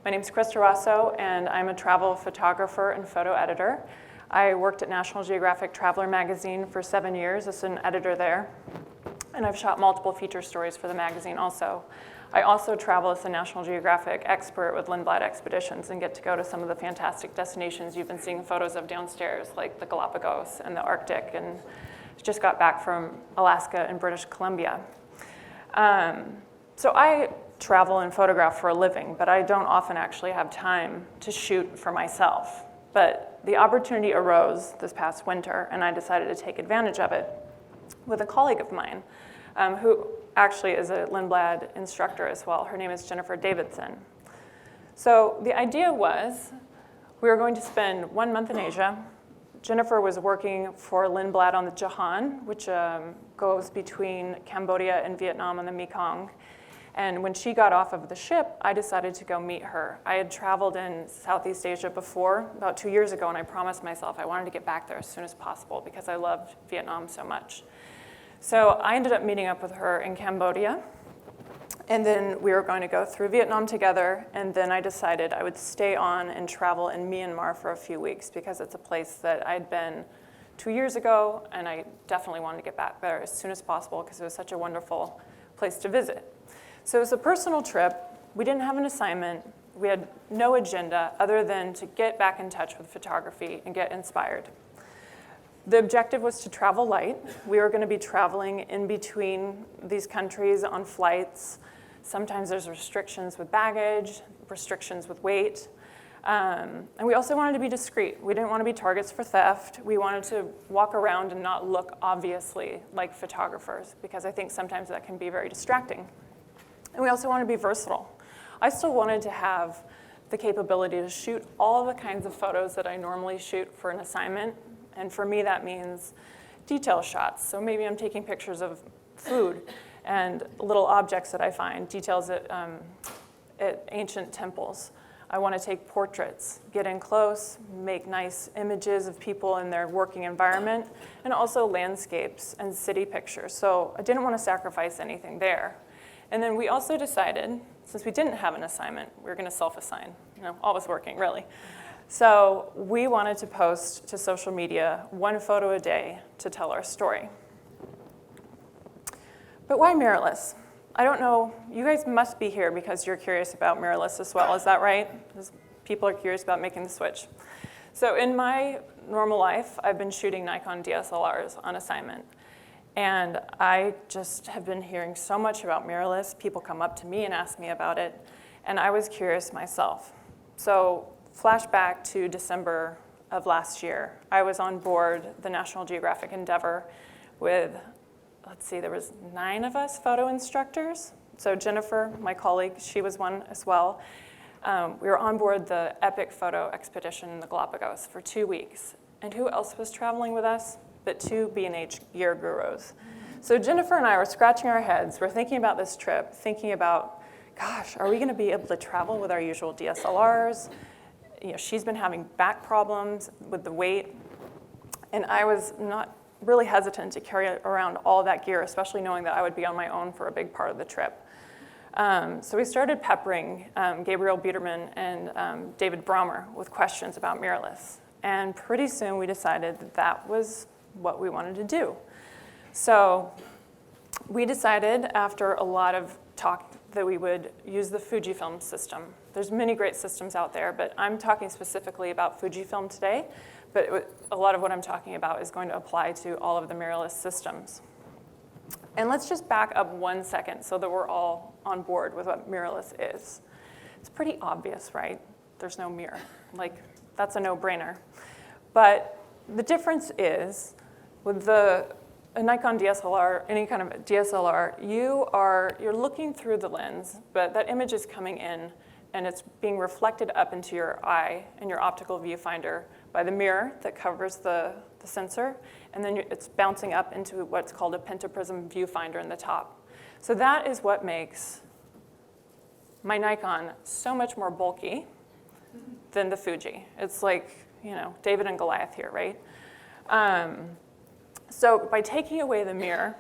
My name is Krista Rossow, and I'm a travel photographer and photo editor. I worked at National Geographic Traveler magazine for 7 years as an editor there, and I've shot multiple feature stories for the magazine also. I also travel as a National Geographic expert with Lindblad Expeditions and get to go to some of the fantastic destinations you've been seeing photos of downstairs, like the Galapagos and the Arctic, and just got back from Alaska and British Columbia. So I travel and photograph for a living, but I don't often actually have time to shoot for myself. But the opportunity arose this past winter, and I decided to take advantage of it with a colleague of mine, who actually is a Lindblad instructor as well. Her name is Jennifer Davidson. So the idea was we were going to spend 1 month in Asia. Jennifer was working for Lindblad on the Jahan, which goes between Cambodia and Vietnam on the Mekong. And when she got off of the ship, I decided to go meet her. I had traveled in Southeast Asia before, about 2 years ago, and I promised myself I wanted to get back there as soon as possible because I loved Vietnam so much. So I ended up meeting up with her in Cambodia, and then we were going to go through Vietnam together, and then I decided I would stay on and travel in Myanmar for a few weeks because it's a place that I'd been 2 years ago, and I definitely wanted to get back there as soon as possible because it was such a wonderful place to visit. So it was a personal trip. We didn't have an assignment. We had no agenda other than to get back in touch with photography and get inspired. The objective was to travel light. We were going to be traveling in between these countries on flights. Sometimes there's restrictions with baggage, restrictions with weight. And we also wanted to be discreet. We didn't want to be targets for theft. We wanted to walk around and not look obviously like photographers because I think sometimes that can be very distracting. And we also wanted to be versatile. I still wanted to have the capability to shoot all the kinds of photos that I normally shoot for an assignment. And for me, that means detail shots. So maybe I'm taking pictures of food and little objects that I find, details at ancient temples. I want to take portraits, get in close, make nice images of people in their working environment, and also landscapes and city pictures. So I didn't want to sacrifice anything there. And then we also decided, since we didn't have an assignment, we were going to self-assign. Always working, really. So we wanted to post to social media 1 photo a day to tell our story. But why mirrorless? I don't know. You guys must be here because you're curious about mirrorless as well. Is that right? Because people are curious about making the switch. So in my normal life, I've been shooting Nikon DSLRs on assignment. And I just have been hearing so much about mirrorless. People come up to me and ask me about it. And I was curious myself. So flashback to December of last year. I was on board the National Geographic Endeavor with, there was 9 of us photo instructors. So Jennifer, my colleague, she was one as well. We were on board the epic photo expedition in the Galapagos for 2 weeks. And who else was traveling with us but 2 B&H gear gurus? So Jennifer and I were scratching our heads. We're thinking about this trip, thinking about, gosh, are we going to be able to travel with our usual DSLRs? She's been having back problems with the weight, and I was not really hesitant to carry around all that gear, especially knowing that I would be on my own for a big part of the trip. So we started peppering Gabriel Biederman and David Bromer with questions about mirrorless, and pretty soon we decided that that was what we wanted to do. So we decided after a lot of talk that we would use the Fujifilm system. There's many great systems out there, but I'm talking specifically about Fujifilm today, but a lot of what I'm talking about is going to apply to all of the mirrorless systems. And let's just back up 1 second so that we're all on board with what mirrorless is. It's pretty obvious, right? There's no mirror. That's a no-brainer. But the difference is with a Nikon DSLR, any kind of DSLR, you're looking through the lens, but that image is coming in and it's being reflected up into your eye and your optical viewfinder by the mirror that covers the sensor, and then it's bouncing up into what's called a pentaprism viewfinder in the top. So that is what makes my Nikon so much more bulky than the Fuji. It's like, David and Goliath here, right? So by taking away the mirror,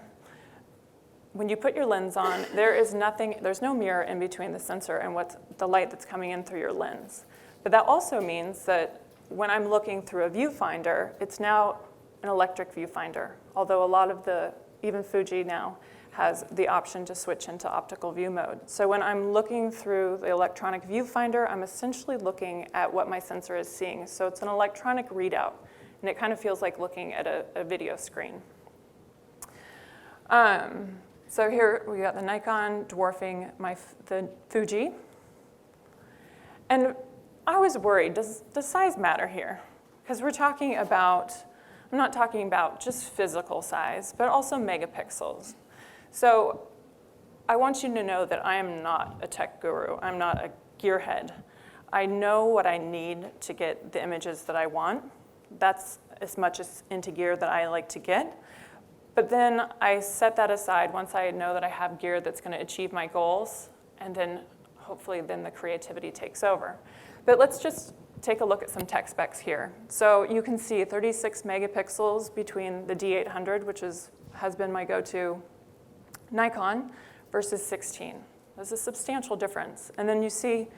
when you put your lens on, there's no mirror in between the sensor and the light that's coming in through your lens. But that also means that when I'm looking through a viewfinder, it's now an electric viewfinder, although a lot of even Fuji now has the option to switch into optical view mode. So when I'm looking through the electronic viewfinder, I'm essentially looking at what my sensor is seeing. So it's an electronic readout, and it kind of feels like looking at a video screen. So here we got the Nikon dwarfing the Fuji. And I was worried, does size matter here? Because we're talking about, I'm not talking about just physical size, but also megapixels. So I want you to know that I am not a tech guru. I'm not a gearhead. I know what I need to get the images that I want. That's as much as into gear that I like to get. But then I set that aside once I know that I have gear that's going to achieve my goals, and then hopefully then the creativity takes over. But let's just take a look at some tech specs here. So you can see 36 megapixels between the D800, which has been my go-to Nikon, versus 16. There's a substantial difference. And then you see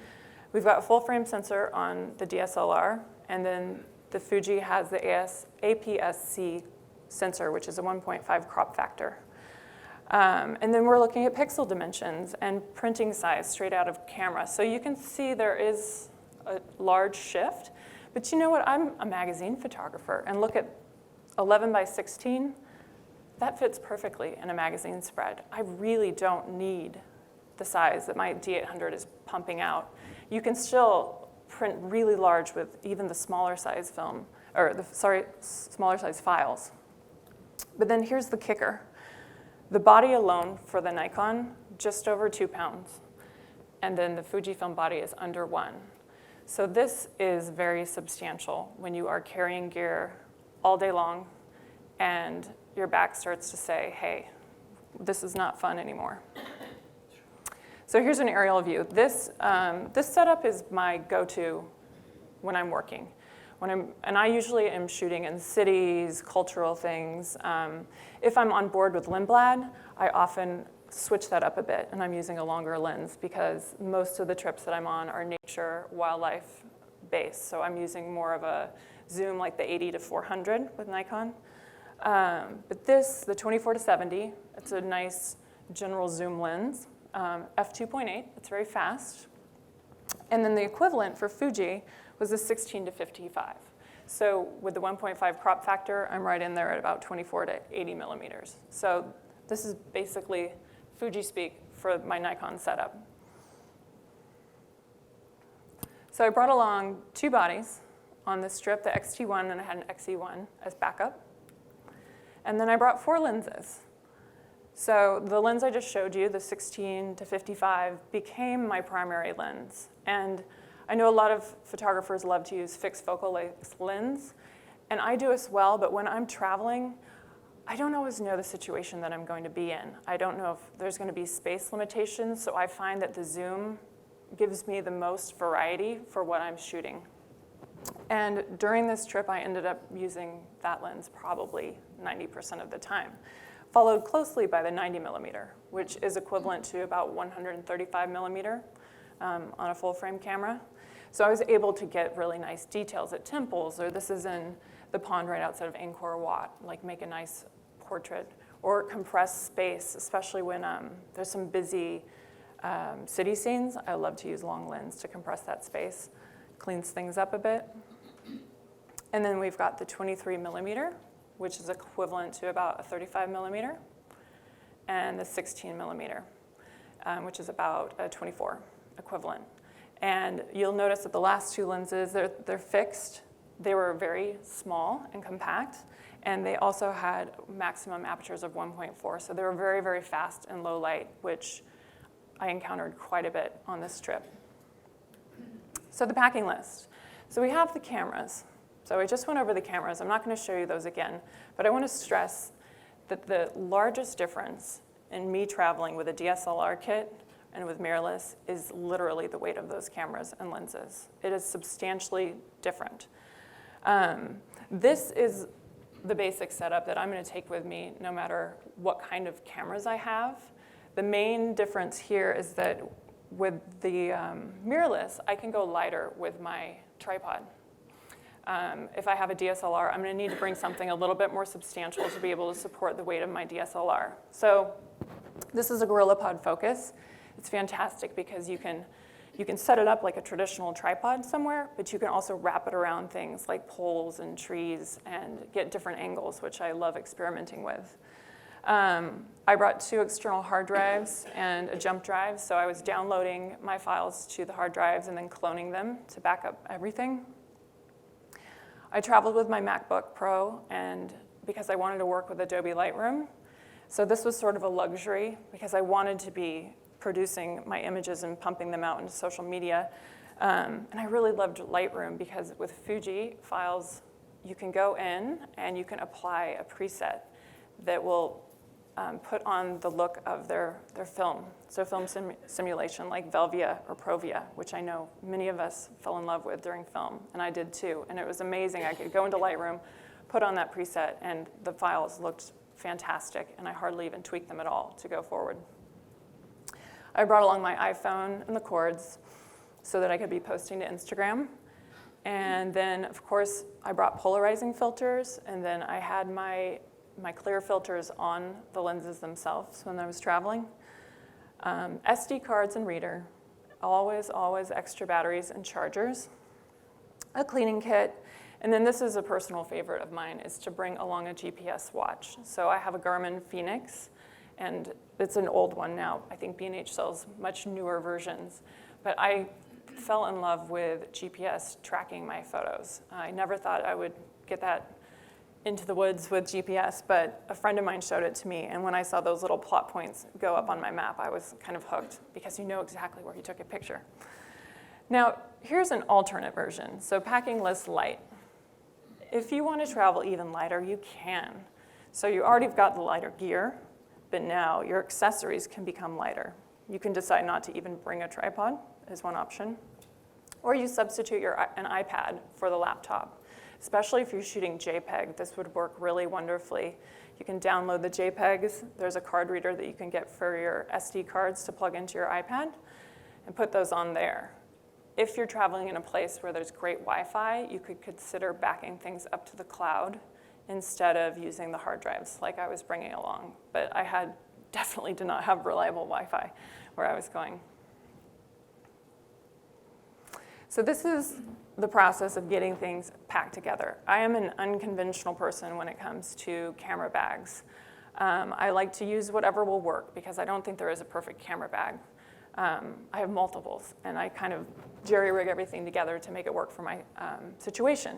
we've got a full-frame sensor on the DSLR, and then the Fuji has the APS-C sensor, which is a 1.5 crop factor. And then we're looking at pixel dimensions and printing size straight out of camera. So you can see there is a large shift. But you know what? I'm a magazine photographer. And look at 11 by 16. That fits perfectly in a magazine spread. I really don't need the size that my D800 is pumping out. You can still print really large with even the smaller size film, or smaller size files. But then here's the kicker. The body alone for the Nikon, just over 2 pounds. And then the Fujifilm body is under 1. So this is very substantial when you are carrying gear all day long and your back starts to say, hey, this is not fun anymore. So here's an aerial view. This setup is my go-to when I'm working. And I usually am shooting in cities, cultural things. If I'm on board with Lindblad, I often switch that up a bit, and I'm using a longer lens because most of the trips that I'm on are nature, wildlife based. So I'm using more of a zoom like the 80 to 400 with Nikon. But this, the 24 to 70, it's a nice general zoom lens. f2.8, it's very fast. And then the equivalent for Fuji was the 16 to 55. So with the 1.5 crop factor, I'm right in there at about 24 to 80 millimeters. So this is basically Fuji speak for my Nikon setup. So I brought along 2 bodies on this strip, the XT1 and I had an XE1 as backup. And then I brought 4 lenses. So the lens I just showed you, the 16 to 55, became my primary lens. And I know a lot of photographers love to use fixed focal length lens, and I do as well, but when I'm traveling, I don't always know the situation that I'm going to be in. I don't know if there's going to be space limitations, so I find that the zoom gives me the most variety for what I'm shooting. And during this trip, I ended up using that lens probably 90% of the time, followed closely by the 90 millimeter, which is equivalent to about 135 millimeter on a full frame camera. So I was able to get really nice details at temples, or this is in the pond right outside of Angkor Wat, like make a nice portrait, or compress space, especially when there's some busy city scenes. I love to use long lens to compress that space, cleans things up a bit. And then we've got the 23 millimeter, which is equivalent to about a 35 millimeter, and the 16 millimeter, which is about a 24 equivalent. And you'll notice that the last 2 lenses, they're fixed. They were very small and compact, and they also had maximum apertures of 1.4, so they were very, very fast in low light, which I encountered quite a bit on this trip. So the packing list. So we have the cameras. So I just went over the cameras. I'm not going to show you those again, but I want to stress that the largest difference in me traveling with a DSLR kit and with mirrorless is literally the weight of those cameras and lenses. It is substantially different. This is the basic setup that I'm going to take with me no matter what kind of cameras I have. The main difference here is that with the mirrorless, I can go lighter with my tripod. If I have a DSLR, I'm going to need to bring something a little bit more substantial to be able to support the weight of my DSLR. So this is a GorillaPod Focus. It's fantastic because you can set it up like a traditional tripod somewhere, but you can also wrap it around things like poles and trees and get different angles, which I love experimenting with. I brought 2 external hard drives and a jump drive, so I was downloading my files to the hard drives and then cloning them to back up everything. I traveled with my MacBook Pro, and because I wanted to work with Adobe Lightroom, so this was sort of a luxury because I wanted to be producing my images and pumping them out into social media. And I really loved Lightroom because with Fuji files, you can go in and you can apply a preset that will put on the look of their film. So film simulation like Velvia or Provia, which I know many of us fell in love with during film, and I did too. And it was amazing. I could go into Lightroom, put on that preset, and the files looked fantastic, and I hardly even tweaked them at all to go forward. I brought along my iPhone and the cords so that I could be posting to Instagram. And then, of course, I brought polarizing filters, and then I had my clear filters on the lenses themselves when I was traveling. SD cards and reader, always extra batteries and chargers. A cleaning kit, and then this is a personal favorite of mine, is to bring along a GPS watch. So I have a Garmin Phoenix, and it's an old one now. I think B&H sells much newer versions, but I fell in love with GPS tracking my photos. I never thought I would get that into the woods with GPS, but a friend of mine showed it to me, and when I saw those little plot points go up on my map, I was kind of hooked because you know exactly where you took a picture. Now, here's an alternate version, so packing less light. If you want to travel even lighter, you can. So you already have got the lighter gear, but now your accessories can become lighter. You can decide not to even bring a tripod, is one option, or you substitute an iPad for the laptop. Especially if you're shooting JPEG, this would work really wonderfully. You can download the JPEGs. There's a card reader that you can get for your SD cards to plug into your iPad and put those on there. If you're traveling in a place where there's great Wi-Fi, you could consider backing things up to the cloud instead of using the hard drives like I was bringing along. But I definitely did not have reliable Wi-Fi where I was going. So this is the process of getting things packed together. I am an unconventional person when it comes to camera bags. I like to use whatever will work because I don't think there is a perfect camera bag. I have multiples, and I kind of jerry-rig everything together to make it work for my situation.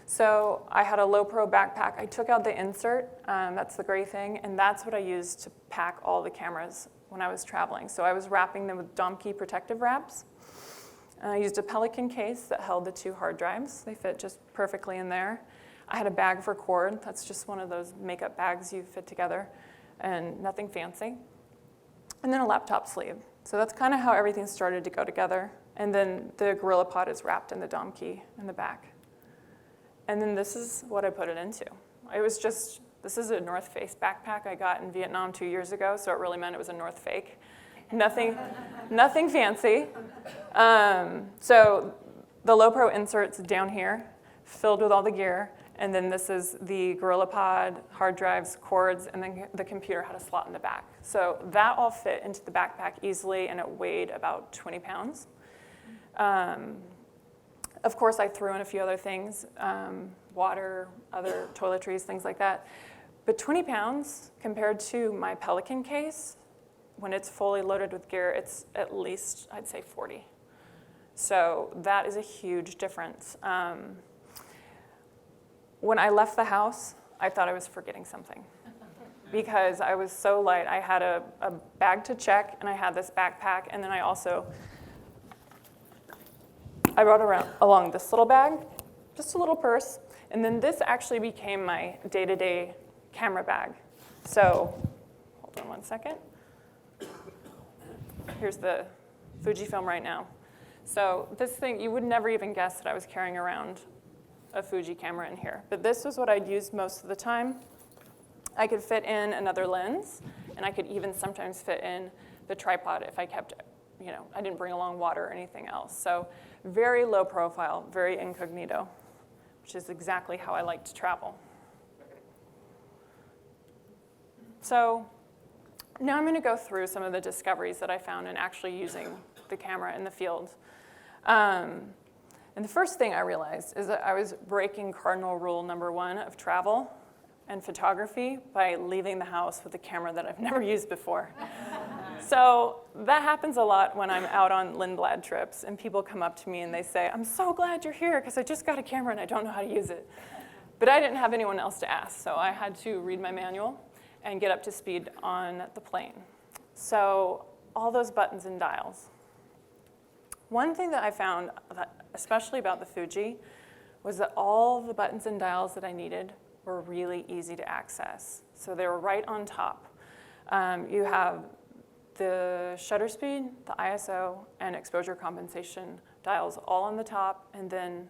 So I had a low-pro backpack. I took out the insert, that's the gray thing, and that's what I used to pack all the cameras when I was traveling. So I was wrapping them with Domkey protective wraps. I used a Pelican case that held the 2 hard drives. They fit just perfectly in there. I had a bag for cord. That's just one of those makeup bags you fit together, and nothing fancy. And then a laptop sleeve. So that's kind of how everything started to go together. And then the GorillaPod is wrapped in the Domkey in the back. And then this is what I put it into. This is a North Face backpack I got in Vietnam 2 years ago, so it really meant it was a North Fake. Nothing fancy. So the low pro insert's down here, filled with all the gear, and then this is the GorillaPod, hard drives, cords, and then the computer had a slot in the back. So that all fit into the backpack easily, and it weighed about 20 pounds. Of course, I threw in a few other things, water, other toiletries, things like that. But 20 pounds compared to my Pelican case, when it's fully loaded with gear, it's at least, I'd say, 40. So that is a huge difference. When I left the house, I thought I was forgetting something because I was so light. I had a bag to check, and I had this backpack, and then I brought along this little bag, just a little purse, and then this actually became my day-to-day camera bag. So, hold on one second. Here's the Fujifilm right now. So this thing, you would never even guess that I was carrying around a Fuji camera in here. But this was what I'd use most of the time. I could fit in another lens, and I could even sometimes fit in the tripod if I kept, I didn't bring along water or anything else. So very low profile, very incognito, which is exactly how I like to travel. So now I'm going to go through some of the discoveries that I found in actually using the camera in the field. And the first thing I realized is that I was breaking cardinal rule number 1 of travel and photography by leaving the house with a camera that I've never used before. So that happens a lot when I'm out on Lindblad trips and people come up to me and they say, I'm so glad you're here because I just got a camera and I don't know how to use it. But I didn't have anyone else to ask, so I had to read my manual and get up to speed on the plane. So all those buttons and dials. One thing that I found, especially about the Fuji, was that all the buttons and dials that I needed were really easy to access. So they were right on top. You have the shutter speed, the ISO, and exposure compensation dials all on the top. And then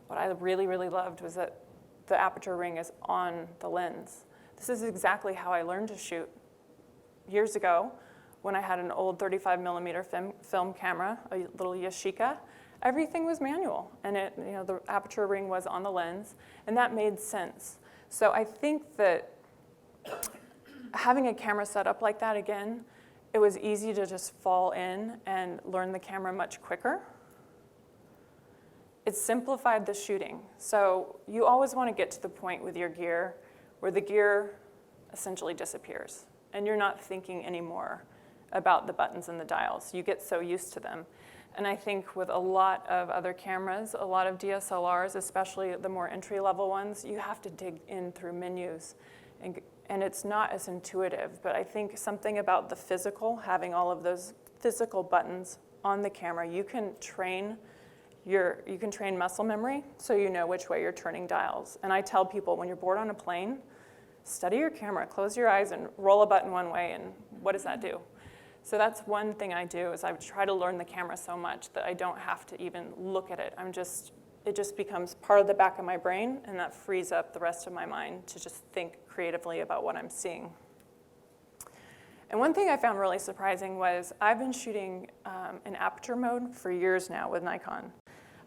what I really, really loved was that the aperture ring is on the lens. This is exactly how I learned to shoot. Years ago, when I had an old 35 millimeter film camera, a little Yashica, everything was manual. And the aperture ring was on the lens, and that made sense. So I think that having a camera set up like that again, it was easy to just fall in and learn the camera much quicker. It simplified the shooting. So you always want to get to the point with your gear where the gear essentially disappears and you're not thinking anymore about the buttons and the dials. You get so used to them. And I think with a lot of other cameras, a lot of DSLRs, especially the more entry-level ones, you have to dig in through menus. And it's not as intuitive, but I think something about the physical, having all of those physical buttons on the camera, you can train muscle memory so you know which way you're turning dials. And I tell people when you're bored on a plane, study your camera, close your eyes and roll a button one way, and what does that do? So that's one thing I do is I try to learn the camera so much that I don't have to even look at it. It just becomes part of the back of my brain, and that frees up the rest of my mind to just think creatively about what I'm seeing. And one thing I found really surprising was I've been shooting in aperture mode for years now with Nikon.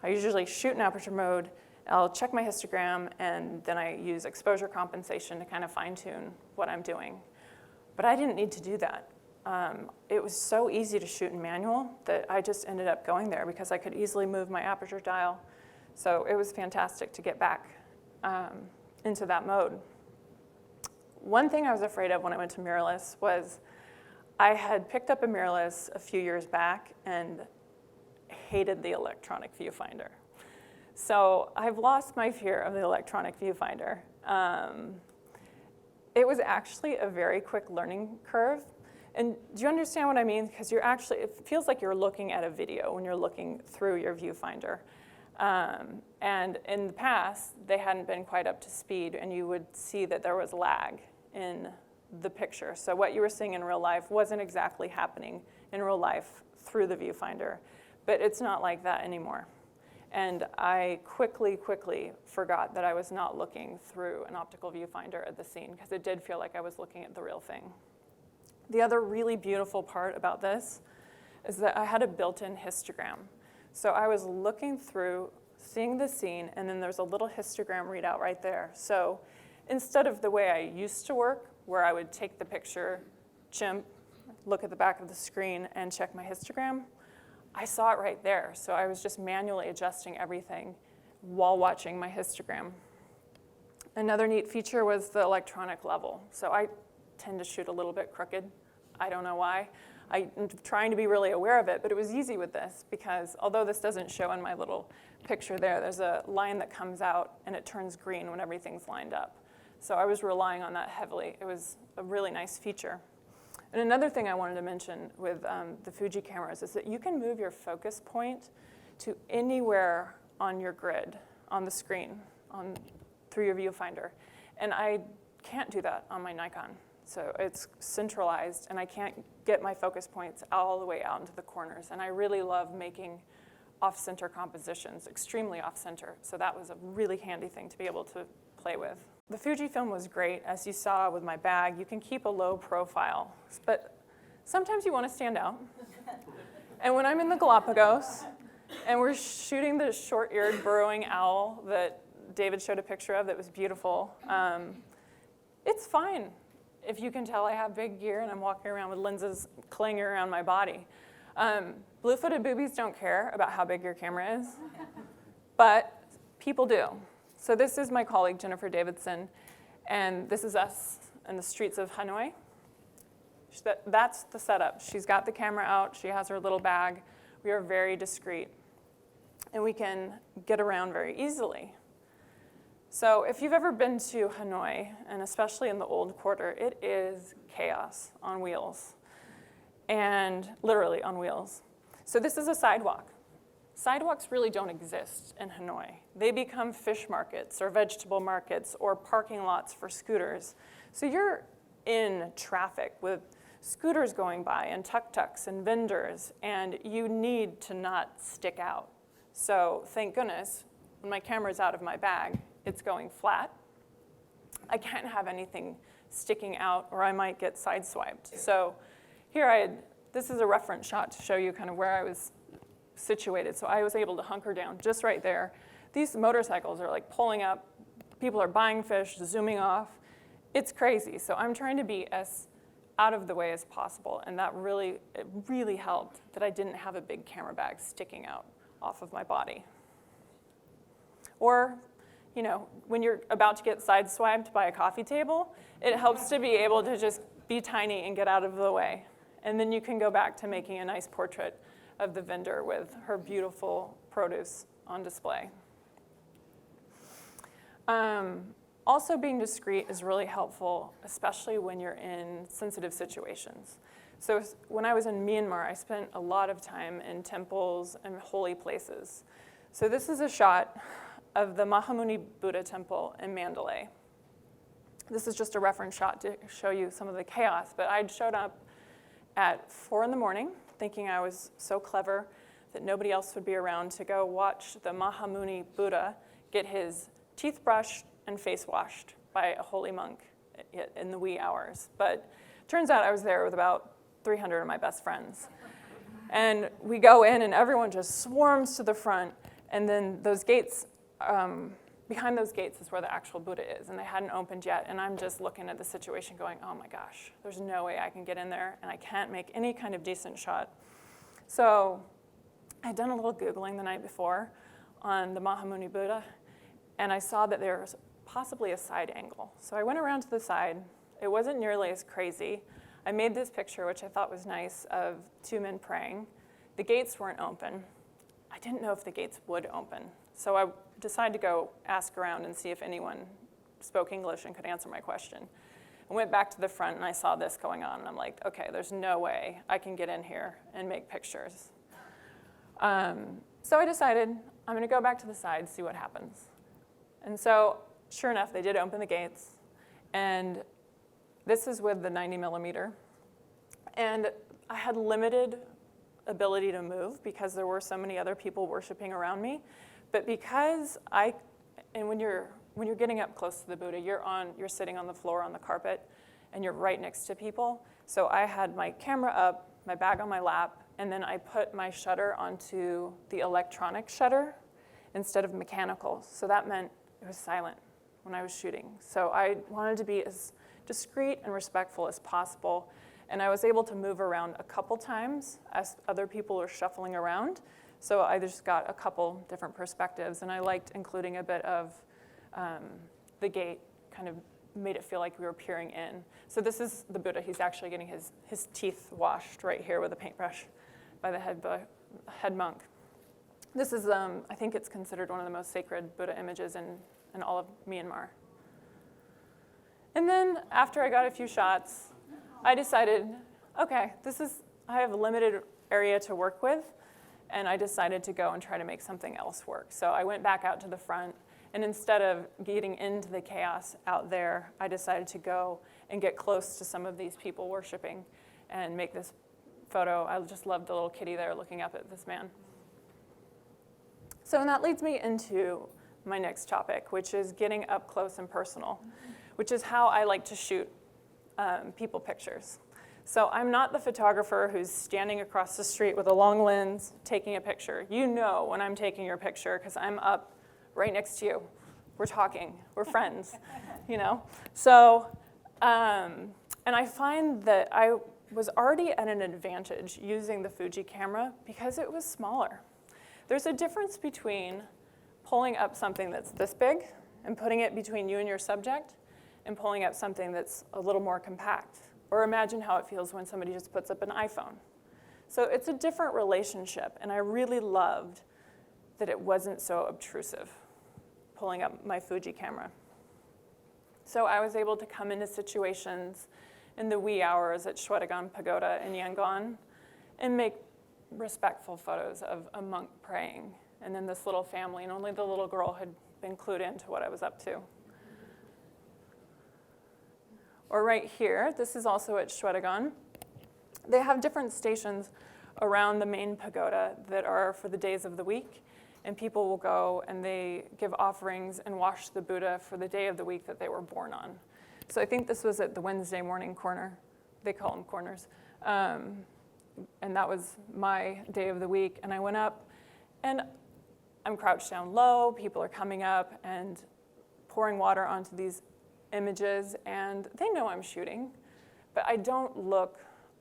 I usually shoot in aperture mode, I'll check my histogram, and then I use exposure compensation to kind of fine-tune what I'm doing. But I didn't need to do that. It was so easy to shoot in manual that I just ended up going there because I could easily move my aperture dial. So it was fantastic to get back into that mode. One thing I was afraid of when I went to Mirrorless was I had picked up a Mirrorless a few years back and hated the electronic viewfinder. So I've lost my fear of the electronic viewfinder. It was actually a very quick learning curve. And do you understand what I mean? Because it feels like you're looking at a video when you're looking through your viewfinder. And in the past, they hadn't been quite up to speed, and you would see that there was lag in the picture. So what you were seeing in real life wasn't exactly happening in real life through the viewfinder. But it's not like that anymore. And I quickly forgot that I was not looking through an optical viewfinder at the scene, because it did feel like I was looking at the real thing. The other really beautiful part about this is that I had a built-in histogram. So I was looking through, seeing the scene, and then there's a little histogram readout right there. So instead of the way I used to work, where I would take the picture, chimp, look at the back of the screen, and check my histogram, I saw it right there. So I was just manually adjusting everything while watching my histogram. Another neat feature was the electronic level. So I tend to shoot a little bit crooked. I don't know why. I'm trying to be really aware of it, but it was easy with this because although this doesn't show in my little picture there's a line that comes out and it turns green when everything's lined up. So I was relying on that heavily. It was a really nice feature. And another thing I wanted to mention with the Fuji cameras is that you can move your focus point to anywhere on your grid, on the screen, through your viewfinder. And I can't do that on my Nikon. So it's centralized, and I can't get my focus points all the way out into the corners. And I really love making off-center compositions, extremely off-center. So that was a really handy thing to be able to play with. The Fujifilm was great. As you saw with my bag, you can keep a low profile, but sometimes you want to stand out. And when I'm in the Galapagos and we're shooting the short-eared burrowing owl that David showed a picture of that was beautiful, it's fine if you can tell I have big gear and I'm walking around with lenses clanging around my body. Blue-footed boobies don't care about how big your camera is, but people do. So this is my colleague, Jennifer Davidson, and this is us in the streets of Hanoi. That's the setup. She's got the camera out. She has her little bag. We are very discreet, and we can get around very easily. So if you've ever been to Hanoi, and especially in the Old Quarter, it is chaos on wheels, and literally on wheels. So this is a sidewalk. Sidewalks really don't exist in Hanoi. They become fish markets or vegetable markets or parking lots for scooters. So you're in traffic with scooters going by and tuk-tuks and vendors, and you need to not stick out. So thank goodness, when my camera's out of my bag, it's going flat. I can't have anything sticking out or I might get sideswiped. So here this is a reference shot to show you kind of where I was situated. So I was able to hunker down just right there. These motorcycles are like pulling up. People are buying fish, zooming off. It's crazy. So I'm trying to be as out of the way as possible. And it really helped that I didn't have a big camera bag sticking out off of my body. Or, when you're about to get sideswiped by a coffee table, it helps to be able to just be tiny and get out of the way. And then you can go back to making a nice portrait of the vendor with her beautiful produce on display. Also, being discreet is really helpful, especially when you're in sensitive situations. So when I was in Myanmar, I spent a lot of time in temples and holy places. So this is a shot of the Mahamuni Buddha temple in Mandalay. This is just a reference shot to show you some of the chaos, but I'd showed up at 4 in the morning, thinking I was so clever that nobody else would be around to go watch the Mahamuni Buddha get his teeth brushed and face washed by a holy monk in the wee hours. But turns out I was there with about 300 of my best friends. And we go in and everyone just swarms to the front, and then those gates, behind those gates is where the actual Buddha is, and they hadn't opened yet, and I'm just looking at the situation going, oh my gosh, there's no way I can get in there, and I can't make any kind of decent shot. So I'd done a little Googling the night before on the Mahamuni Buddha, and I saw that there was possibly a side angle. So I went around to the side. It wasn't nearly as crazy. I made this picture, which I thought was nice, of 2 men praying. The gates weren't open. I didn't know if the gates would open. So I decided to go ask around and see if anyone spoke English and could answer my question. I went back to the front and I saw this going on, and I'm like, okay, there's no way I can get in here and make pictures. So I decided I'm gonna go back to the side, see what happens. And so sure enough, they did open the gates, and this is with the 90 millimeter. And I had limited ability to move because there were so many other people worshiping around me. But because when you're getting up close to the Buddha, you're sitting on the floor on the carpet, and you're right next to people. So I had my camera up, my bag on my lap, and then I put my shutter onto the electronic shutter instead of mechanical. So that meant it was silent when I was shooting. So I wanted to be as discreet and respectful as possible. And I was able to move around a couple times as other people were shuffling around. So I just got a couple different perspectives. And I liked including a bit of the gate, kind of made it feel like we were peering in. So this is the Buddha. He's actually getting his teeth washed right here with a paintbrush by the head monk. This is, I think it's considered one of the most sacred Buddha images in all of Myanmar. And then after I got a few shots, I decided, okay, I have a limited area to work with, and I decided to go and try to make something else work. So I went back out to the front, and instead of getting into the chaos out there, I decided to go and get close to some of these people worshiping and make this photo. I just loved the little kitty there looking up at this man. So, and that leads me into my next topic, which is getting up close and personal, which is how I like to shoot people pictures. So I'm not the photographer who's standing across the street with a long lens taking a picture. You know when I'm taking your picture because I'm up right next to you. We're talking, we're friends, you know? So, and I find that I was already at an advantage using the Fuji camera because it was smaller. There's a difference between pulling up something that's this big and putting it between you and your subject and pulling up something that's a little more compact. Or imagine how it feels when somebody just puts up an iPhone. So it's a different relationship, and I really loved that it wasn't so obtrusive, pulling up my Fuji camera. So I was able to come into situations in the wee hours at Shwedagon Pagoda in Yangon and make respectful photos of a monk praying, and then this little family, and only the little girl had been clued into what I was up to. Or right here, this is also at Shwedagon. They have different stations around the main pagoda that are for the days of the week, and people will go and they give offerings and wash the Buddha for the day of the week that they were born on. So I think this was at the Wednesday morning corner. They call them corners. And that was my day of the week. And I went up, and I'm crouched down low. People are coming up and pouring water onto these images, and they know I'm shooting, but I don't look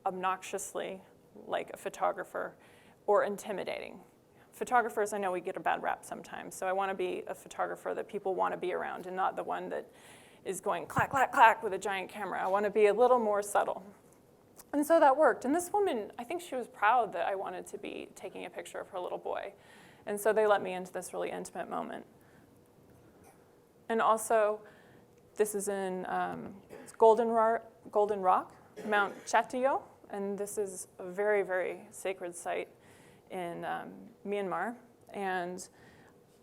obnoxiously like a photographer or intimidating. Photographers, I know we get a bad rap sometimes, so I want to be a photographer that people want to be around and not the one that is going clack, clack, clack with a giant camera. I want to be a little more subtle. And so that worked. And this woman, I think she was proud that I wanted to be taking a picture of her little boy. And so they let me into this really intimate moment. And also, this is in Golden Rock, Mount Chatiyo, and this is a very, very sacred site in Myanmar. And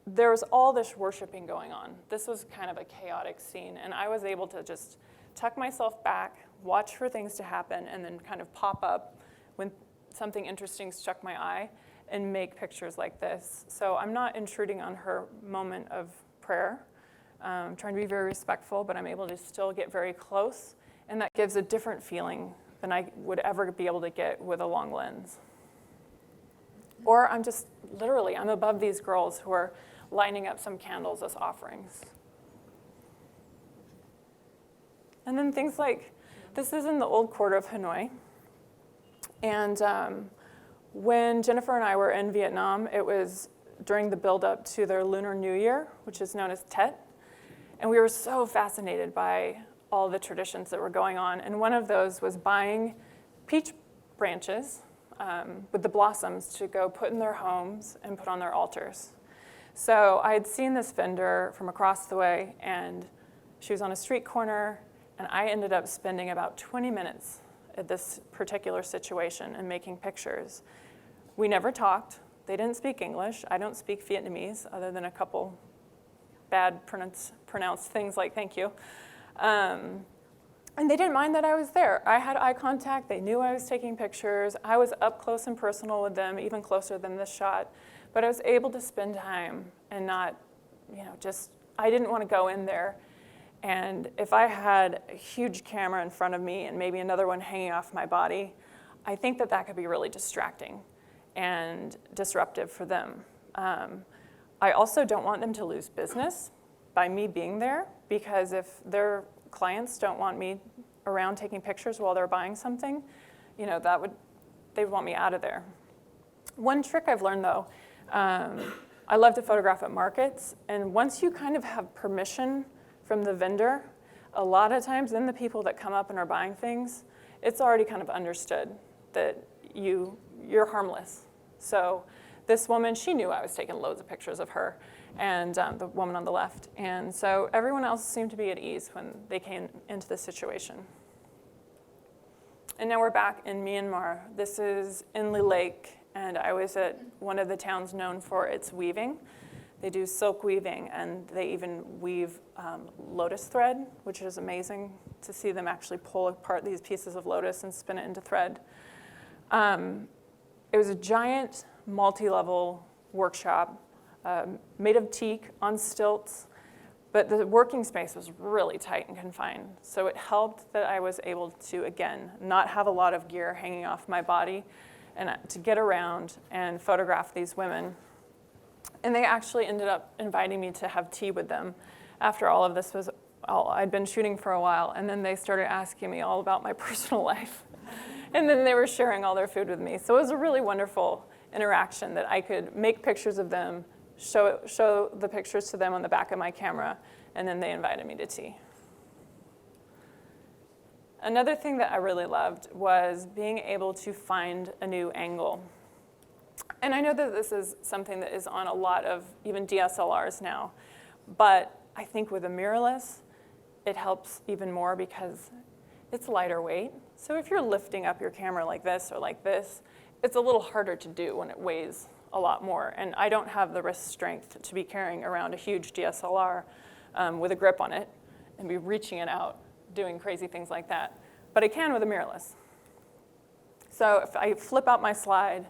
there was all this worshiping going on. This was kind of a chaotic scene, and I was able to just tuck myself back, watch for things to happen, and then kind of pop up when something interesting struck my eye and make pictures like this. So I'm not intruding on her moment of prayer. I'm trying to be very respectful, but I'm able to still get very close, and that gives a different feeling than I would ever be able to get with a long lens. Or I'm just, literally, I'm above these girls who are lining up some candles as offerings. And then things like, this is in the old quarter of Hanoi, and when Jennifer and I were in Vietnam, it was during the build-up to their Lunar New Year, which is known as Tet. And we were so fascinated by all the traditions that were going on. And one of those was buying peach branches with the blossoms to go put in their homes and put on their altars. So I had seen this vendor from across the way, and she was on a street corner, and I ended up spending about 20 minutes at this particular situation and making pictures. We never talked. They didn't speak English. I don't speak Vietnamese other than a couple bad pronounced things like thank you. And they didn't mind that I was there. I had eye contact. They knew I was taking pictures. I was up close and personal with them, even closer than this shot. But I was able to spend time and not, I didn't want to go in there. And if I had a huge camera in front of me and maybe another one hanging off my body, I think that could be really distracting and disruptive for them. I also don't want them to lose business by me being there, because if their clients don't want me around taking pictures while they're buying something, they'd want me out of there. One trick I've learned though, I love to photograph at markets, and once you kind of have permission from the vendor, a lot of times then the people that come up and are buying things, it's already kind of understood that you're harmless. So this woman, she knew I was taking loads of pictures of her, and the woman on the left. And so everyone else seemed to be at ease when they came into the situation. And now we're back in Myanmar. This is Inle Lake, and I was at one of the towns known for its weaving. They do silk weaving, and they even weave lotus thread, which is amazing to see them actually pull apart these pieces of lotus and spin it into thread. It was a giant multi-level workshop made of teak on stilts, but the working space was really tight and confined. So it helped that I was able to, again, not have a lot of gear hanging off my body and to get around and photograph these women. And they actually ended up inviting me to have tea with them after all of this was I'd been shooting for a while, and then they started asking me all about my personal life. And then they were sharing all their food with me. So it was a really wonderful interaction that I could make pictures of them, show the pictures to them on the back of my camera, and then they invited me to tea. Another thing that I really loved was being able to find a new angle. And I know that this is something that is on a lot of even DSLRs now, but I think with a mirrorless, it helps even more because it's lighter weight. So if you're lifting up your camera like this or like this, it's a little harder to do when it weighs a lot more. And I don't have the wrist strength to be carrying around a huge DSLR with a grip on it and be reaching it out, doing crazy things like that. But I can with a mirrorless. So if I flip out my slide,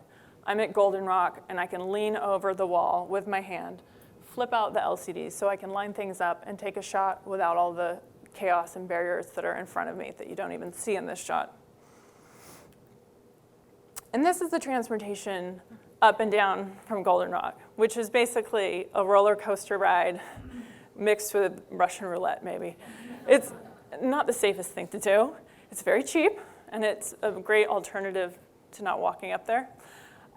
I'm at Golden Rock, and I can lean over the wall with my hand, flip out the LCD so I can line things up and take a shot without all the chaos and barriers that are in front of me that you don't even see in this shot. And this is the transportation up and down from Golden Rock, which is basically a roller coaster ride mixed with Russian roulette, maybe. It's not the safest thing to do. It's very cheap, and it's a great alternative to not walking up there.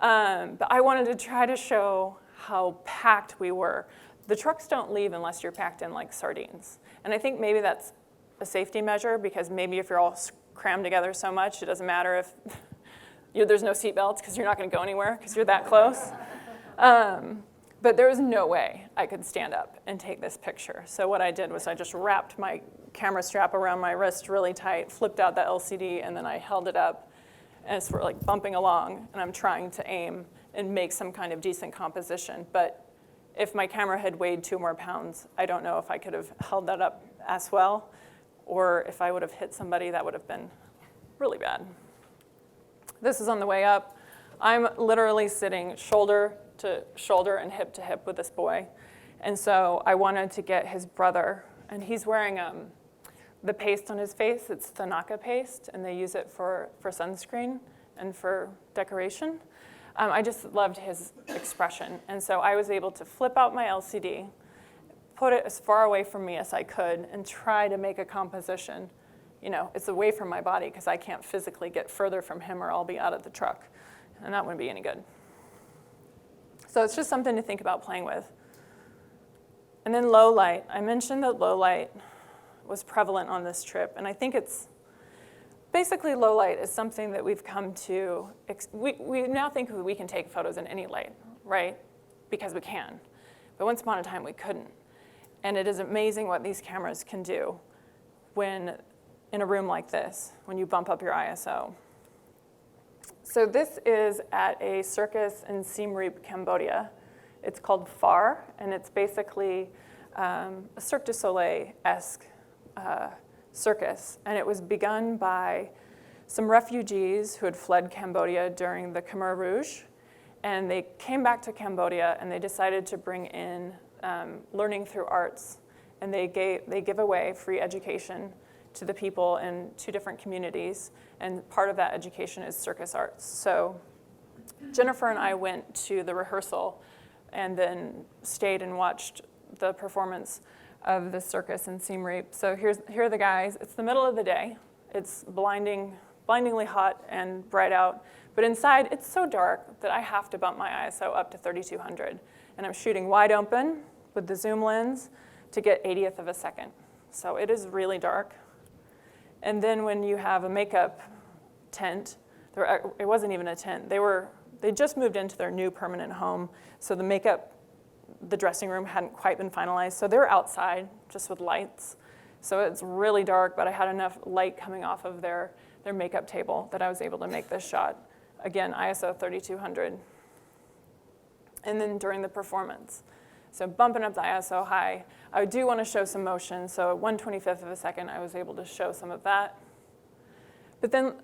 But I wanted to try to show how packed we were. The trucks don't leave unless you're packed in like sardines. And I think maybe that's a safety measure, because maybe if you're all crammed together so much, it doesn't matter if there's no seat belts because you're not going to go anywhere because you're that close. But there was no way I could stand up and take this picture. So what I did was I just wrapped my camera strap around my wrist really tight, flipped out the LCD, and then I held it up. And it's sort of like bumping along, and I'm trying to aim and make some kind of decent composition. But if my camera had weighed 2 more pounds, I don't know if I could have held that up as well, or if I would have hit somebody, that would have been really bad. This is on the way up. I'm literally sitting shoulder to shoulder and hip to hip with this boy. And so I wanted to get his brother, and he's wearing the paste on his face. It's Tanaka paste, and they use it for sunscreen and for decoration. I just loved his expression. And so I was able to flip out my LCD, put it as far away from me as I could, and try to make a composition. You know, it's away from my body because I can't physically get further from him or I'll be out of the truck. And that wouldn't be any good. So it's just something to think about playing with. And then low light. I mentioned that low light was prevalent on this trip. And I think it's basically low light is something that we've come to, we now think we can take photos in any light, right? Because we can. But once upon a time, we couldn't. And it is amazing what these cameras can do when in a room like this, when you bump up your ISO. So this is at a circus in Siem Reap, Cambodia. It's called Phar, and it's basically a Cirque du Soleil-esque circus. And it was begun by some refugees who had fled Cambodia during the Khmer Rouge. And they came back to Cambodia, and they decided to bring in learning through arts. And they give away free education to the people in 2 different communities. And part of that education is circus arts. So Jennifer and I went to the rehearsal and then stayed and watched the performance of the circus in Siem Reap. So here are the guys. It's the middle of the day. It's blindingly hot and bright out. But inside, it's so dark that I have to bump my ISO up to 3200. And I'm shooting wide open with the zoom lens to get 80th of a second. So it is really dark. And then when you have a makeup tent, it wasn't even a tent. They just moved into their new permanent home. So the dressing room hadn't quite been finalized. So they were outside just with lights. So it's really dark, but I had enough light coming off of their makeup table that I was able to make this shot. Again, ISO 3200. And then during the performance. So bumping up the ISO high. I do want to show some motion. So 1/25th of a second, I was able to show some of that. But then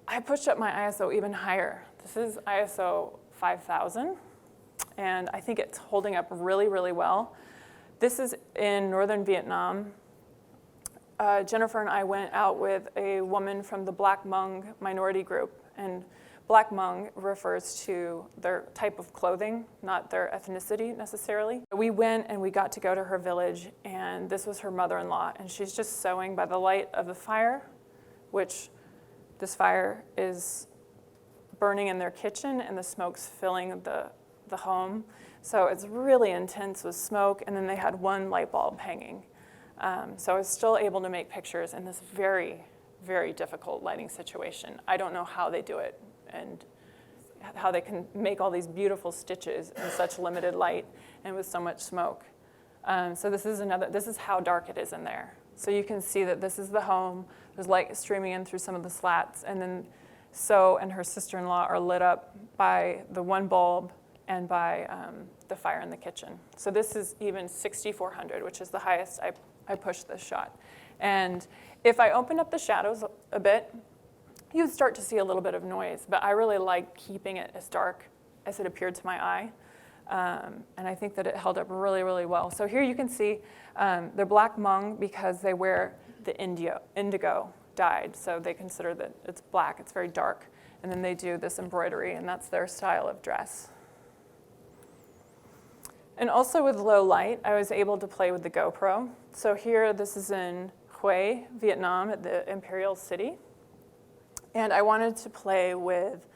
I pushed up my ISO even higher. This is ISO 5000. and I think it's holding up really, really well. This is in northern Vietnam. Jennifer and I went out with a woman from the Black Hmong minority group, and Black Hmong refers to their type of clothing, not their ethnicity necessarily. We went and we got to go to her village, and this was her mother-in-law, and she's just sewing by the light of the fire, which this fire is burning in their kitchen, and the smoke's filling the home. So it's really intense with smoke, and then they had one light bulb hanging. So I was still able to make pictures in this very, very difficult lighting situation. I don't know how they do it and how they can make all these beautiful stitches in such limited light and with so much smoke. So this is how dark it is in there. So you can see that this is the home. There's light streaming in through some of the slats, and then So and her sister-in-law are lit up by the one bulb and by the fire in the kitchen. So this is even 6,400, which is the highest I pushed this shot. And if I opened up the shadows a bit, you'd start to see a little bit of noise, but I really like keeping it as dark as it appeared to my eye. And I think that it held up really, really well. So here you can see they're Black Hmong because they wear the indigo dyed. So they consider that it's black, it's very dark. And then they do this embroidery, and that's their style of dress. And also with low light, I was able to play with the GoPro. So here, this is in Hue, Vietnam, at the Imperial City. And I wanted to play with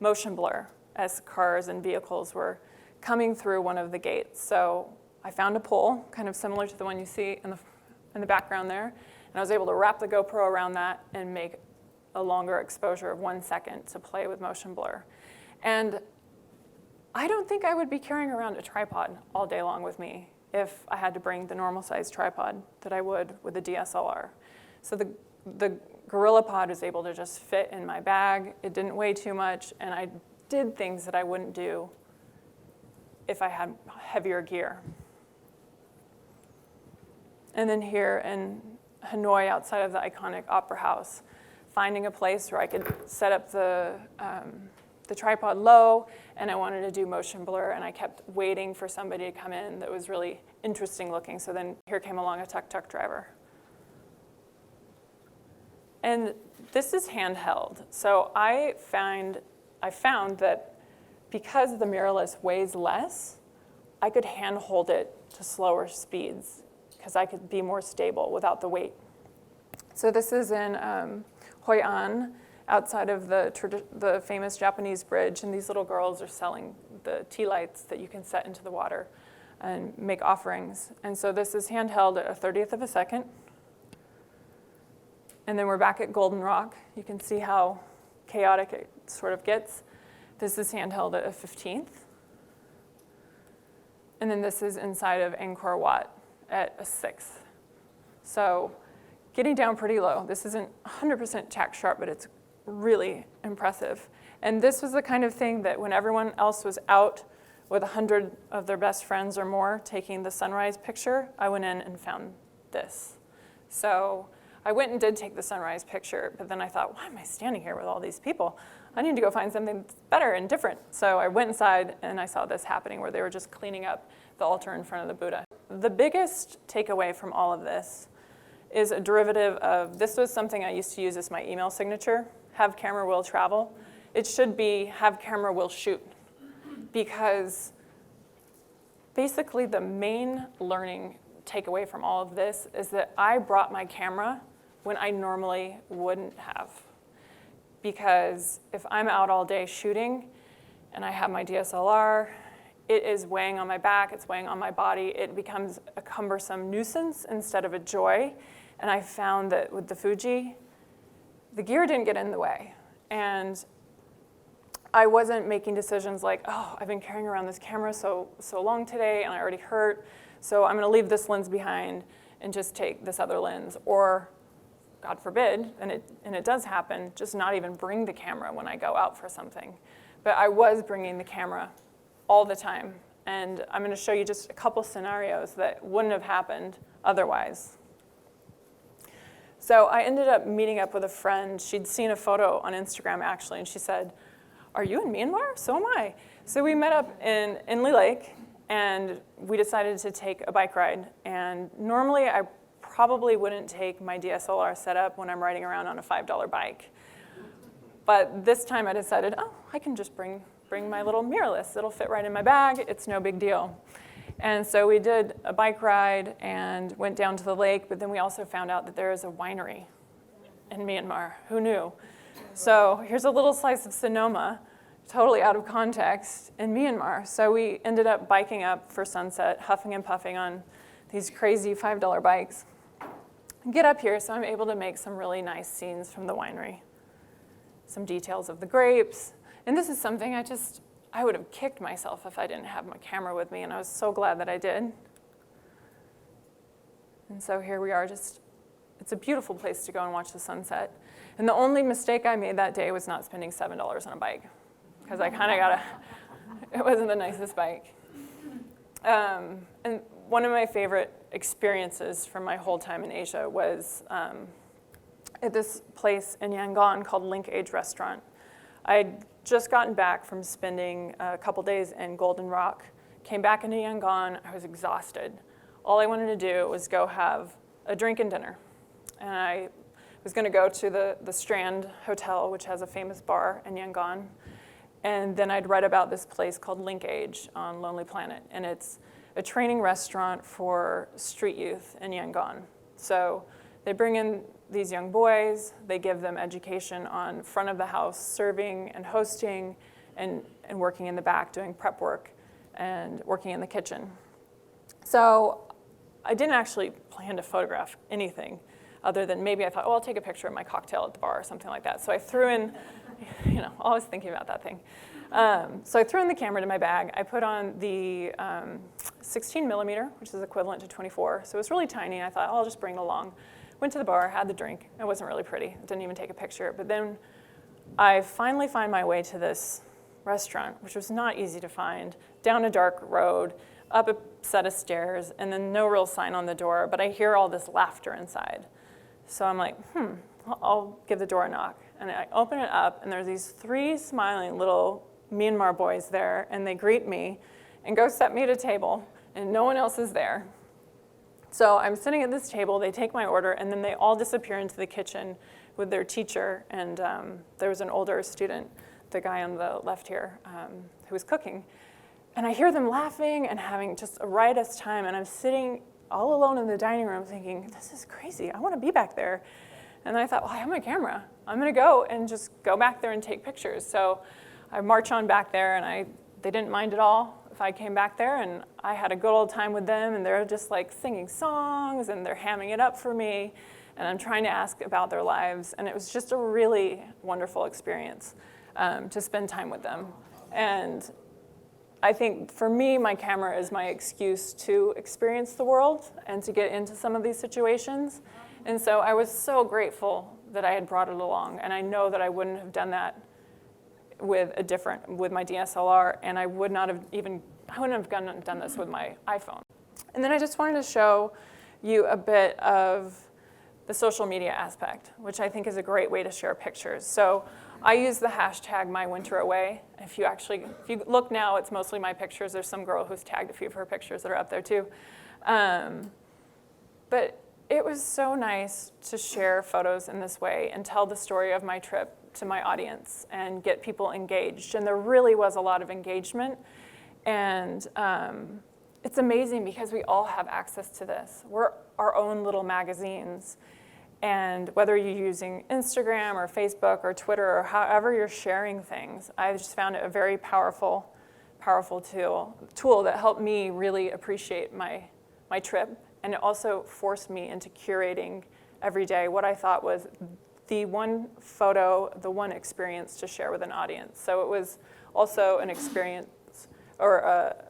motion blur as cars and vehicles were coming through one of the gates. So I found a pole, kind of similar to the one you see in the background there. And I was able to wrap the GoPro around that and make a longer exposure of 1 second to play with motion blur. And I don't think I would be carrying around a tripod all day long with me if I had to bring the normal size tripod that I would with a DSLR. So the GorillaPod is able to just fit in my bag. It didn't weigh too much, and I did things that I wouldn't do if I had heavier gear. And then here in Hanoi, outside of the iconic Opera House, finding a place where I could set up the tripod low, and I wanted to do motion blur, and I kept waiting for somebody to come in that was really interesting looking. So then here came along a tuk-tuk driver. And this is handheld. So I found that because the mirrorless weighs less, I could hand hold it to slower speeds because I could be more stable without the weight. So this is in Hoi An, outside of the famous Japanese bridge, and these little girls are selling the tea lights that you can set into the water and make offerings. And so this is handheld at a 30th of a second. And then we're back at Golden Rock. You can see how chaotic it sort of gets. This is handheld at a 15th. And then this is inside of Angkor Wat at a 6th. So getting down pretty low. This isn't 100% tack sharp, but it's really impressive. And this was the kind of thing that when everyone else was out with 100 of their best friends or more taking the sunrise picture, I went in and found this. So I went and did take the sunrise picture, but then I thought, why am I standing here with all these people? I need to go find something that's better and different. So I went inside and I saw this happening where they were just cleaning up the altar in front of the Buddha. The biggest takeaway from all of this is a derivative of, this was something I used to use as my email signature, have camera will travel. It should be have camera will shoot, because basically the main learning takeaway from all of this is that I brought my camera when I normally wouldn't have. Because if I'm out all day shooting and I have my DSLR, it is weighing on my back, it's weighing on my body, it becomes a cumbersome nuisance instead of a joy. And I found that with the Fuji, the gear didn't get in the way. And I wasn't making decisions like, oh, I've been carrying around this camera so long today and I already hurt, so I'm gonna leave this lens behind and just take this other lens. Or, God forbid, and it does happen, just not even bring the camera when I go out for something. But I was bringing the camera all the time. And I'm gonna show you just a couple scenarios that wouldn't have happened otherwise. So I ended up meeting up with a friend. She'd seen a photo on Instagram, actually, and she said, are you in Myanmar? So am I. So we met up in Inle Lake, and we decided to take a bike ride. And normally I probably wouldn't take my DSLR setup when I'm riding around on a $5 bike. But this time I decided, oh, I can just bring my little mirrorless. It'll fit right in my bag. It's no big deal. And so we did a bike ride and went down to the lake, but then we also found out that there is a winery in Myanmar. Who knew? So here's a little slice of Sonoma, totally out of context, in Myanmar. So we ended up biking up for sunset, huffing and puffing on these crazy $5 bikes. Get up here, so I'm able to make some really nice scenes from the winery. Some details of the grapes. And this is something I would have kicked myself if I didn't have my camera with me, and I was so glad that I did. And so here we are, it's a beautiful place to go and watch the sunset. And the only mistake I made that day was not spending $7 on a bike, because I kind of it wasn't the nicest bike. And one of my favorite experiences from my whole time in Asia was at this place in Yangon called Linkage Restaurant. I'd just gotten back from spending a couple days in Golden Rock, came back into Yangon. I was exhausted. All I wanted to do was go have a drink and dinner. And I was going to go to the Strand Hotel, which has a famous bar in Yangon. And then I'd read about this place called Linkage on Lonely Planet. And it's a training restaurant for street youth in Yangon. So they bring in these young boys, they give them education on front of the house, serving and hosting, and working in the back, doing prep work, and working in the kitchen. So I didn't actually plan to photograph anything other than maybe I thought, oh, I'll take a picture of my cocktail at the bar or something like that. So I threw in, always thinking about that thing. So I threw in the camera to my bag. I put on the 16 millimeter, which is equivalent to 24. So it was really tiny. I thought, oh, I'll just bring it along. Went to the bar, had the drink. It wasn't really pretty. I didn't even take a picture. But then I finally find my way to this restaurant, which was not easy to find, down a dark road, up a set of stairs, and then no real sign on the door. But I hear all this laughter inside. So I'm like, I'll give the door a knock. And I open it up, and there's these 3 smiling little Myanmar boys there, and they greet me and go set me at a table, and no one else is there. So I'm sitting at this table, they take my order, and then they all disappear into the kitchen with their teacher, and there was an older student, the guy on the left here, who was cooking. And I hear them laughing and having just a riotous time, and I'm sitting all alone in the dining room thinking, this is crazy, I want to be back there. And I thought, well, I have my camera. I'm going to go and just go back there and take pictures. So I march on back there, and they didn't mind at all if I came back there, and I had a good old time with them, and they're just like singing songs, and they're hamming it up for me, and I'm trying to ask about their lives, and it was just a really wonderful experience to spend time with them. And I think for me, my camera is my excuse to experience the world and to get into some of these situations. And so I was so grateful that I had brought it along, and I know that I wouldn't have done that with my DSLR, and I wouldn't have done this with my iPhone. And then I just wanted to show you a bit of the social media aspect, which I think is a great way to share pictures. So I use the hashtag #MyWinterAway. If you look now, it's mostly my pictures. There's some girl who's tagged a few of her pictures that are up there too. But it was so nice to share photos in this way and tell the story of my trip to my audience and get people engaged. And there really was a lot of engagement. And it's amazing because we all have access to this. We're our own little magazines. And whether you're using Instagram or Facebook or Twitter or however you're sharing things, I just found it a very powerful tool that helped me really appreciate my trip. And it also forced me into curating every day what I thought was the one photo, the one experience to share with an audience. So it was also an experience or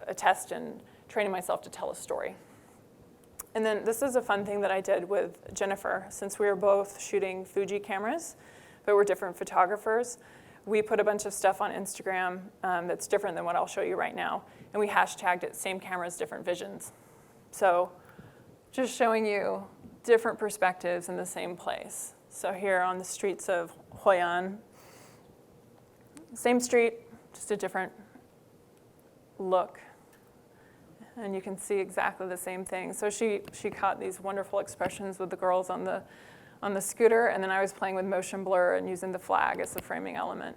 a test in training myself to tell a story. And then this is a fun thing that I did with Jennifer. Since we were both shooting Fuji cameras, but we're different photographers, we put a bunch of stuff on Instagram that's different than what I'll show you right now. And we hashtagged it, same cameras, different visions. So just showing you different perspectives in the same place. So here on the streets of Hoi An, Same street, just a different look. And you can see exactly the same thing. So she caught these wonderful expressions with the girls on the scooter, and then I was playing with motion blur and using the flag as the framing element.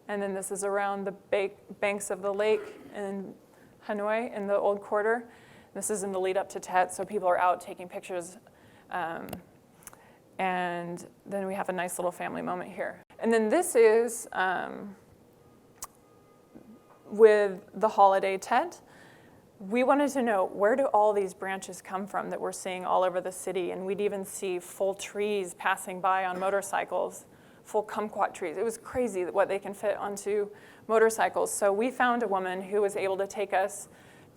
And then this is around the banks of the lake in Hanoi in the old quarter. This is in the lead up to Tet, so people are out taking pictures. And then we have a nice little family moment here. And then this is with the holiday tent. We wanted to know, where do all these branches come from that we're seeing all over the city? And we'd even see full trees passing by on motorcycles, full kumquat trees. It was crazy what they can fit onto motorcycles. So we found a woman who was able to take us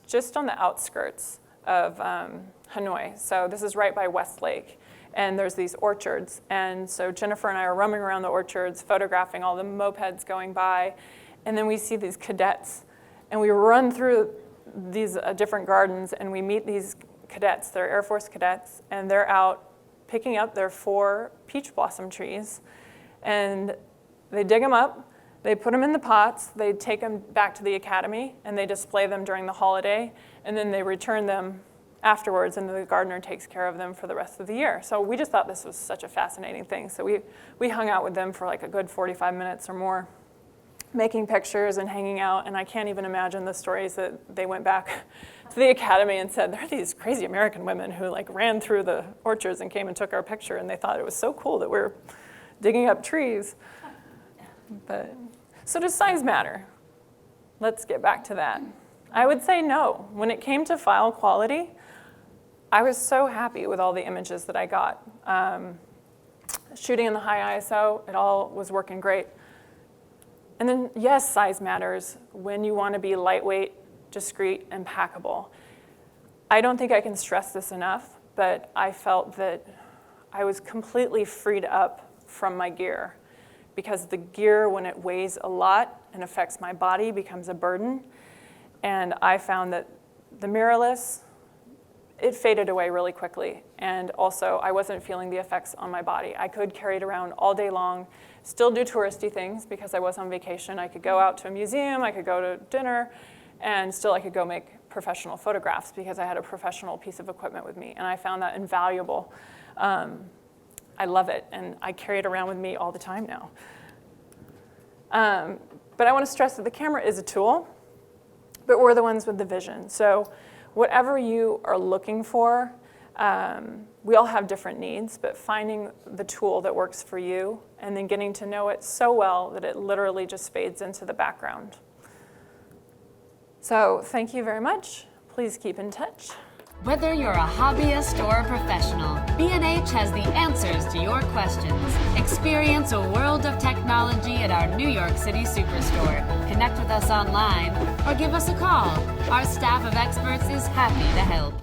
just on the outskirts of Hanoi. So this is right by Westlake. And there's these orchards. And so Jennifer and I are roaming around the orchards, photographing all the mopeds going by. And then we see these cadets. And we run through these different gardens, and we meet these cadets. They're Air Force cadets, and they're out picking up their 4 peach blossom trees. And they dig them up, they put them in the pots, they take them back to the academy, and they display them during the holiday, and then they return them afterwards, and the gardener takes care of them for the rest of the year. So we just thought this was such a fascinating thing. So we hung out with them for like a good 45 minutes or more, making pictures and hanging out, and I can't even imagine the stories that they went back to the academy and said, there are these crazy American women who like ran through the orchards and came and took our picture, and they thought it was so cool that we're digging up trees. But so does size matter? Let's get back to that. I would say no. When it came to file quality, I was so happy with all the images that I got. Shooting in the high ISO, it all was working great. And then, yes, size matters when you want to be lightweight, discreet, and packable. I don't think I can stress this enough, but I felt that I was completely freed up from my gear, because the gear, when it weighs a lot and affects my body, becomes a burden. And I found that the mirrorless, it faded away really quickly. And also, I wasn't feeling the effects on my body. I could carry it around all day long, still do touristy things because I was on vacation. I could go out to a museum, I could go to dinner, and still I could go make professional photographs because I had a professional piece of equipment with me. And I found that invaluable. I love it, and I carry it around with me all the time now. But I want to stress that the camera is a tool, but we're the ones with the vision. So whatever you are looking for, we all have different needs, but finding the tool that works for you and then getting to know it so well that it literally just fades into the background. So thank you very much. Please keep in touch. Whether you're a hobbyist or a professional, B&H has the answers to your questions. Experience a world of technology at our New York City Superstore. Connect with us online or give us a call. Our staff of experts is happy to help.